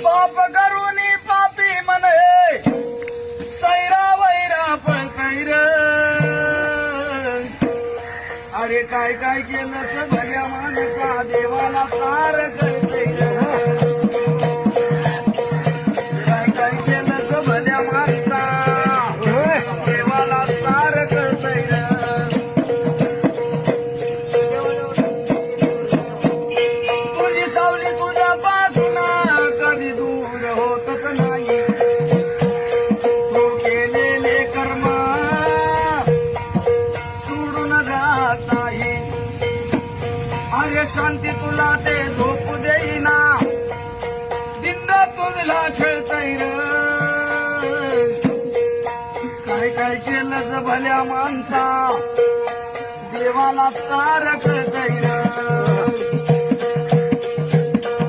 पाप करूनी पापी म्हणे सैरा वैरा पळतैर अरे काय काय केलं भल्या माणसा देवाला सार कळतैर काय काय केलं भल्या माणसा देवाला सार कळतैर तुझी सावली तुझ्या पासून कधी दूर होतच नाही तू केलेले कर्म सोडून जात नाही अरे शांती तुला ते झोपू देईना दिंड तुझला छळतैर काय काय केलं भल्या माणसा देवाला सार कळतैर